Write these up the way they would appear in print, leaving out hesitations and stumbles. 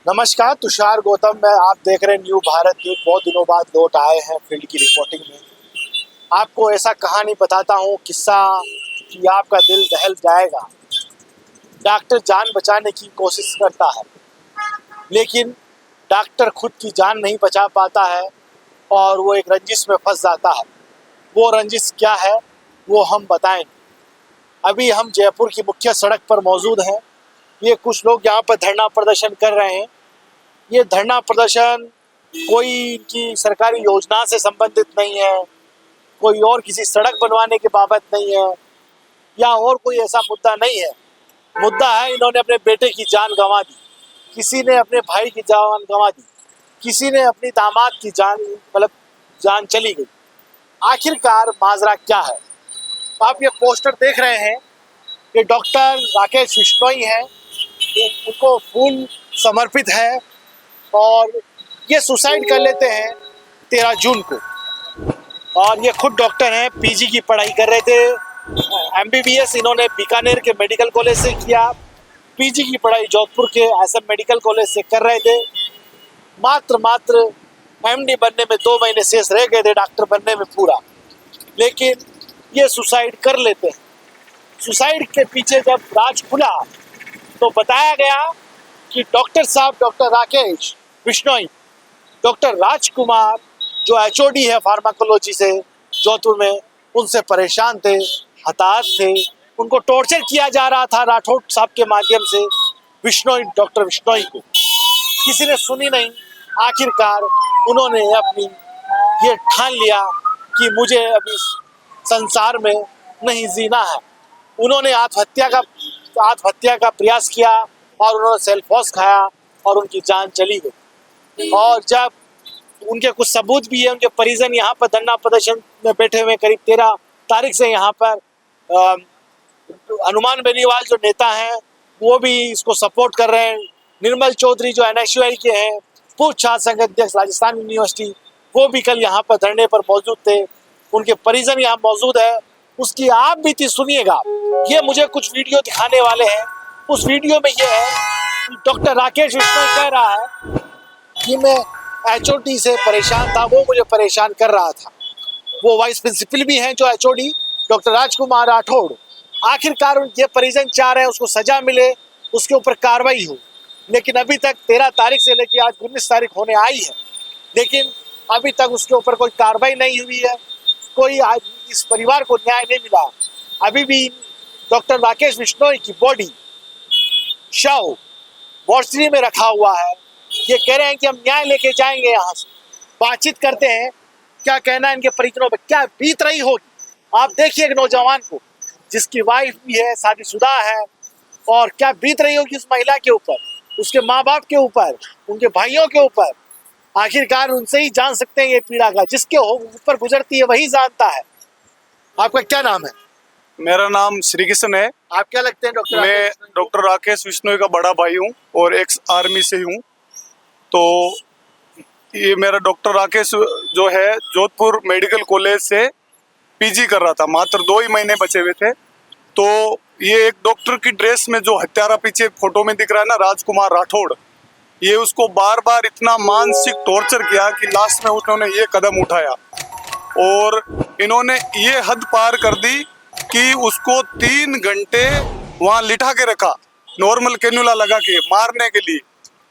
नमस्कार, तुषार गौतम मैं। आप देख रहे हैं न्यू भारत न्यूज। बहुत दिनों बाद लौट आए हैं फील्ड की रिपोर्टिंग में। आपको ऐसा कहानी बताता हूँ, किस्सा कि आपका दिल दहल जाएगा। डॉक्टर जान बचाने की कोशिश करता है, लेकिन डॉक्टर खुद की जान नहीं बचा पाता है और वो एक रंजिश में फंस जाता है। वो रंजिश क्या है वो हम बताएंगे। अभी हम जयपुर की मुख्य सड़क पर मौजूद हैं। ये कुछ लोग यहाँ पर धरना प्रदर्शन कर रहे हैं। ये धरना प्रदर्शन कोई इनकी सरकारी योजना से संबंधित नहीं है, कोई और किसी सड़क बनवाने के बाबत नहीं है, या और कोई ऐसा मुद्दा नहीं है। मुद्दा है इन्होंने अपने बेटे की जान गंवा दी, किसी ने अपने भाई की जान गंवा दी, किसी ने अपनी दामाद की जान चली गई। आखिरकार माजरा क्या है? आप ये पोस्टर देख रहे हैं, ये डॉक्टर राकेश बिश्नोई हैं। उनको फूल समर्पित है और ये सुसाइड कर लेते हैं 13 जून को। और ये खुद डॉक्टर हैं, पीजी की पढ़ाई कर रहे थे। एमबीबीएस इन्होंने बीकानेर के मेडिकल कॉलेज से किया, पीजी की पढ़ाई जोधपुर के एसएम मेडिकल कॉलेज से कर रहे थे। मात्र एमडी बनने में 2 महीने शेष रह गए थे, डॉक्टर बनने में पूरा, लेकिन ये सुसाइड कर लेते हैं। सुसाइड के पीछे जब राज खुला तो बताया गया कि डॉक्टर साहब, डॉक्टर राकेश बिश्नोई, डॉक्टर राजकुमार जो एचओडी है फार्माकोलॉजी से जोधपुर में, उनसे परेशान थे, हताश थे। उनको टॉर्चर किया जा रहा था राठौड़ साहब के माध्यम से, बिश्नोई, डॉक्टर बिश्नोई को। किसी ने सुनी नहीं। आखिरकार उन्होंने अपनी ये ठान लिया कि मुझे अभी संसार में नहीं जीना है। उन्होंने आत्महत्या का प्रयास किया और उन्होंने सेल्फोस खाया और उनकी जान चली गई। और जब उनके कुछ सबूत भी है, उनके परिजन यहाँ पर धरना प्रदर्शन में बैठे हुए, करीब 13 तारीख से यहाँ पर हनुमान बेनीवाल जो नेता हैं वो भी इसको सपोर्ट कर रहे हैं। निर्मल चौधरी जो एनएसयूआई के हैं, पूर्व छात्र संघ अध्यक्ष राजस्थान यूनिवर्सिटी, वो भी कल यहाँ पर धरने पर मौजूद थे। उनके परिजन यहाँ मौजूद है। उसकी आप बीती सुनिएगा। ये मुझे कुछ वीडियो दिखाने वाले हैं। उस वीडियो में ये है कि डॉक्टर राकेश बिश्नोई कह रहा है कि मैं एचओडी से परेशान था, वो मुझे परेशान कर रहा था। वो वाइस प्रिंसिपल भी हैं जो एचओडी, डॉक्टर राजकुमार राठौड़। आखिरकार उनके परिजन चाह रहे हैं उसको सजा मिले, उसके ऊपर कार्रवाई हो, लेकिन अभी तक 13 तारीख से लेकर आज 19 तारीख होने आई है, लेकिन अभी तक उसके ऊपर कोई कार्रवाई नहीं हुई है। कोई इस परिवार को न्याय नहीं मिला। अभी भी डॉक्टर राकेश बिश्नोई की बॉडी, शव मॉर्चरी में रखा हुआ है। ये कह रहे हैं कि हम न्याय लेके जाएंगे, यहाँ से बातचीत करते हैं। क्या कहना है इनके परिजनों पर, क्या बीत रही होगी। आप देखिए एक नौजवान को जिसकी वाइफ भी है, शादीशुदा है, और क्या बीत रही होगी उस महिला के ऊपर, उसके माँ बाप के ऊपर, उनके भाइयों के ऊपर। आखिरकार उनसे ही जान सकते हैं ये पीड़ा का, जिसके ऊपर गुजरती है वही जानता है। आपका क्या नाम है? मेरा नाम श्री कृष्ण है। आप क्या लगते हैं डॉक्टर? मैं डॉक्टर राकेश बिश्नोई का बड़ा भाई हूँ और एक्स आर्मी से हूँ। तो ये मेरा डॉक्टर राकेश जो है जोधपुर मेडिकल कॉलेज से पीजी कर रहा था, मात्र 2 ही महीने बचे हुए थे। तो ये एक डॉक्टर की ड्रेस में जो हत्यारा पीछे फोटो में दिख रहा है ना, राजकुमार राठौड़, ये उसको बार बार इतना मानसिक टॉर्चर किया कि लास्ट में उन्होंने ये कदम उठाया। और इन्होंने ये हद पार कर दी कि उसको 3 घंटे वहाँ लिटा के रखा, नॉर्मल कैन्युला लगा के मारने के लिए।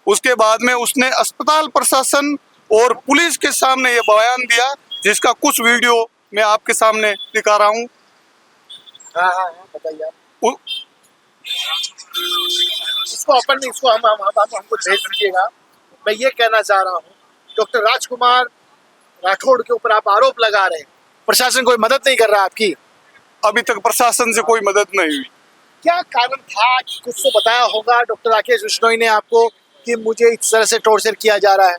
उसके बाद में उसने अस्पताल प्रशासन और पुलिस के सामने ये बयान दिया, जिसका कुछ वीडियो मैं आपके सामने दिखा रहा हूँ। हाँ, बताइए। इसको हमको भेज दीजिएगा। मैं ये कहना चाह रहा हूँ, डॉक्टर राजकुमार राठौड़ के ऊपर आप आरोप लगा रहे हैं, प्रशासन कोई मदद नहीं कर रहा आपकी? अभी तक प्रशासन से कोई मदद नहीं हुई। क्या कारण था? कुछ तो बताया होगा डॉक्टर राकेश बिश्नोई ने आपको कि मुझे इस तरह से टॉर्चर किया जा रहा है।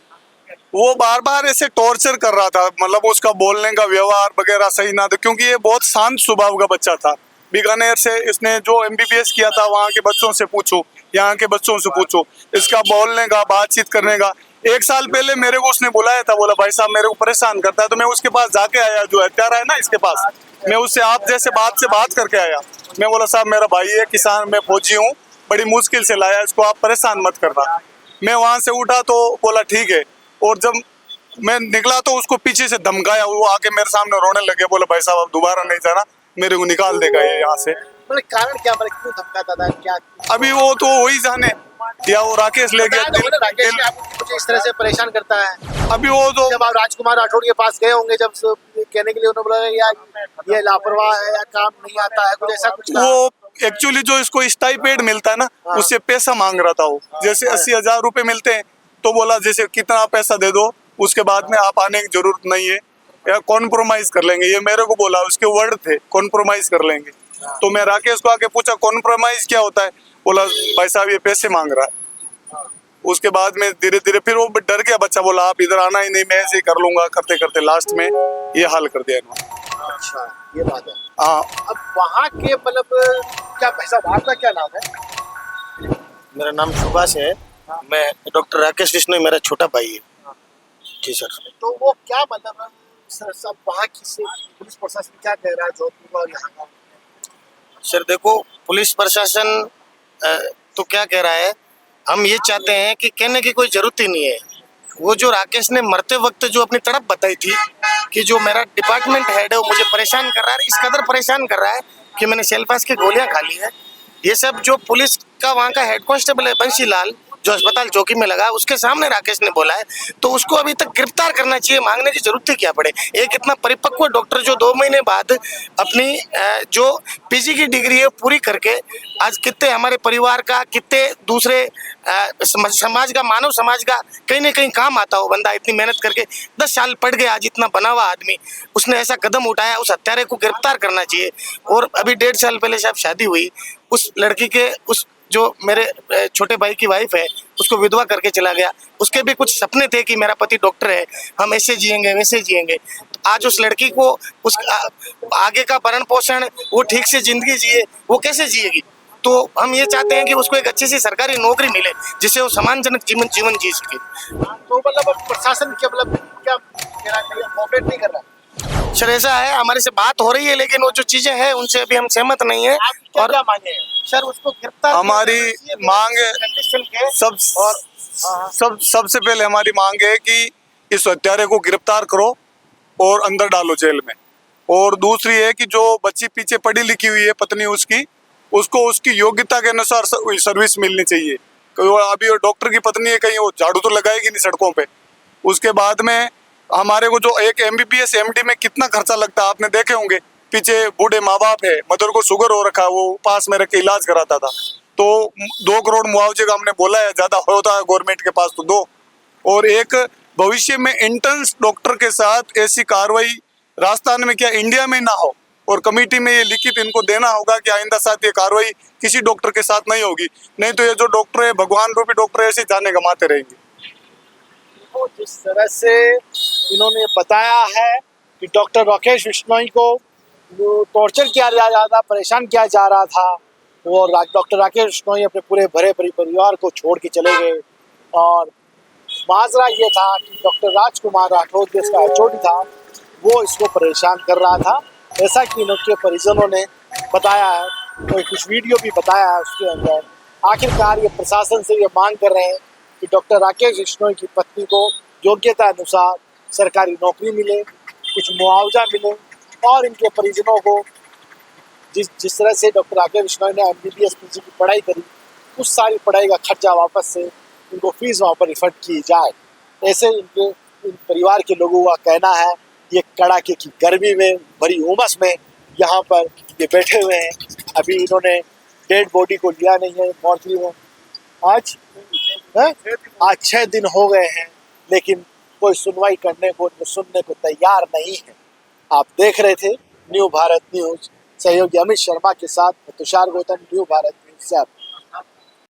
वो बार बार ऐसे टॉर्चर कर रहा था, मतलब उसका बोलने का व्यवहार वगैरह सही ना था, क्योंकि ये बहुत शांत स्वभाव का बच्चा था। बीकानेर से इसने जो एमबीबीएस किया था, वहाँ के बच्चों से पूछो, यहाँ के बच्चों से पूछो, इसका बोलने का, बातचीत करने का। 1 साल पहले मेरे को उसने बुलाया था, बोला भाई साहब मेरे को परेशान करता है, तो मैं उसके पास जाके आया, जो हत्यारा है ना इसके पास, मैं उससे आप जैसे बात करके आया। मैं बोला साहब मेरा भाई है, किसान, मैं फौजी हूँ, बड़ी मुश्किल से लाया इसको, आप परेशान मत करना। मैं वहां से उठा तो बोला ठीक है, और जब मैं निकला तो उसको पीछे से धमकाया, वो आके मेरे सामने रोने लगे, बोला भाई साहब अब दोबारा नहीं जाना, मेरे को निकाल देगा ये यहाँ से। मतलब कारण क्या, मतलब क्यों धमकाता था, क्या? अभी वो तो वही जाने, या वो राकेश ले गया राकेश जी आपको मुझे इस तरह से परेशान करता है। अभी वो तो जब आप राजकुमार राठौड़ के पास गए होंगे, जब कहने के लिए उन्होंने बोला यार ये लापरवाह है या काम नहीं आता है, कुछ ऐसा कुछ कहा? वो एक्चुअली जो इसको स्टाइपेंड मिलता है ना, हाँ। उससे पैसा मांग रहा था वो, जैसे 80,000 रुपए मिलते हैं, तो बोला जैसे कितना पैसा दे दो, उसके बाद में आप आने की जरूरत नहीं है, या कॉम्प्रोमाइज कर लेंगे, ये मेरे को बोला, उसके वर्ड थे कॉम्प्रोमाइज कर लेंगे। तो मैं राकेश को आके पूछा कॉम्प्रोमाइज क्या होता है, बोला भाई साहब ये पैसे मांग रहा है। उसके बाद में धीरे धीरे फिर वो डर गया बच्चा, बोला आप इधर आना ही नहीं, मैं ऐसे ही कर लूंगा, करते करते लास्ट में ये हाल कर दिया इन्होंने। अच्छा, ये बात है। हाँ, अब वहाँ के मतलब क्या पैसा, आपका क्या नाम है? मेरा नाम सुभाष है। मैं डॉक्टर राकेश विश्नोई मेरा छोटा भाई है। जी सर। तो वो क्या मतलब सर, सब वहाँ की से पुलिस प्रशासन क्या कह रहा है जोधपुर और यहाँ का? सर देखो, पुलिस प्रशासन तो क्या कह रहा है, हम ये चाहते हैं कि कहने की कोई जरूरत ही नहीं है। वो जो राकेश ने मरते वक्त जो अपनी तड़प बताई थी कि जो मेरा डिपार्टमेंट हेड है वो मुझे परेशान कर रहा है, इस कदर परेशान कर रहा है कि मैंने सेल्फास की गोलियां खा ली है। ये सब जो पुलिस का वहाँ का हेड कांस्टेबल है बंशीलाल, जो अस्पताल चौकी में लगा, उसके सामने राकेश ने बोला है, तो उसको अभी तक गिरफ्तार करना चाहिए, मांगने की जरूरत ही क्या पड़े। एक इतना परिपक्व डॉक्टर जो 2 महीने बाद अपनी जो पीजी की डिग्री है पूरी करके आज कितने हमारे परिवार का, कितने दूसरे समाज का, मानव समाज का कहीं ना कहीं काम आता हो बंदा, इतनी मेहनत करके 10 साल पढ़ गया, आज इतना बना हुआ आदमी, उसने ऐसा कदम उठाया, उस हत्यारे को गिरफ्तार करना चाहिए। और अभी 1.5 साल पहले साहब शादी हुई, उस लड़की के, उस जो मेरे छोटे भाई की वाइफ है, उसको विधवा करके चला गया। उसके भी कुछ सपने थे कि मेरा पति डॉक्टर है, हम ऐसे जिएंगे वैसे जिएंगे। आज उस लड़की को उस आगे का भरण पोषण, वो ठीक से जिंदगी जिए, वो कैसे जिएगी? तो हम ये चाहते हैं कि उसको एक अच्छी सी सरकारी नौकरी मिले जिससे वो सम्मानजनक जीवन जी सके। तो मतलब प्रशासन क्या मतलब क्या कहना चाहिए, कोऑपरेट नहीं कर रहा? सर ऐसा है, हमारे से बात हो रही है लेकिन वो जो चीजें हैं उनसे अभी हम सहमत नहीं है। और क्या मांगे हैं? सर उसको गिरफ्तार, हमारी मांग सब सबसे पहले हमारी मांग है कि इस हत्यारे को गिरफ्तार करो और अंदर डालो जेल में। और दूसरी है कि जो बच्ची पीछे पढ़ी लिखी हुई है पत्नी उसकी, उसको उसकी योग्यता के अनुसार सर्विस मिलनी चाहिए। अभी वो डॉक्टर की पत्नी है, कहीं वो झाड़ू तो लगाएगी नहीं सड़कों पे। उसके बाद में हमारे को जो एक MBBS MD में कितना खर्चा लगता है आपने देखे होंगे, पीछे बूढ़े माँ बाप है, मदर को शुगर हो रखा है, वो पास में रख के इलाज कराता था, तो 2 करोड़ मुआवजे का हमने बोला है, ज्यादा होता है गवर्नमेंट के पास तो दो। और एक भविष्य में इंटर्न्स डॉक्टर के साथ ऐसी कार्रवाई राजस्थान में क्या इंडिया में ना हो, और कमेटी में ये लिखित इनको देना होगा कि आइंदा साथ ये कार्रवाई किसी डॉक्टर के साथ नहीं होगी, नहीं तो ये जो डॉक्टर है भगवान रूपी डॉक्टर ऐसे जाने गंवाते रहेंगे। तो जिस तरह से इन्होंने बताया है कि डॉक्टर राकेश विश्नोई को टॉर्चर किया जा रहा था, परेशान किया जा रहा था, और डॉक्टर राकेश विश्नोई अपने पूरे भरे परिवार को छोड़ के चले गए। और माजरा ये था कि डॉक्टर राजकुमार राठौड़ जो इसका HOD था वो इसको परेशान कर रहा था, ऐसा कि इनके परिजनों ने बताया है, तो कुछ वीडियो भी बताया है उसके अंदर। आखिरकार ये प्रशासन से ये मांग कर रहे हैं कि डॉक्टर राकेश विश्नोई की पत्नी को योग्यता अनुसार सरकारी नौकरी मिले, कुछ मुआवजा मिले, और इनके परिजनों को जिस तरह से डॉक्टर राकेश विश्नोई ने MBBS PG की पढ़ाई करी, उस सारी पढ़ाई का खर्चा वापस से इनको फीस वहाँ पर रिफंड की जाए। ऐसे इन परिवार के लोगों का कहना है। ये कड़ाके की गर्मी में, भरी उमस में यहाँ पर ये बैठे हुए हैं। अभी इन्होंने डेड बॉडी को लिया नहीं है मॉर्चरी में। आज 6 दिन हो गए हैं, लेकिन कोई सुनवाई करने को, सुनने को तैयार नहीं है। आप देख रहे थे न्यू भारत न्यूज, सहयोगी अमित शर्मा के साथ तुषार गौतम, न्यू भारत न्यूज से।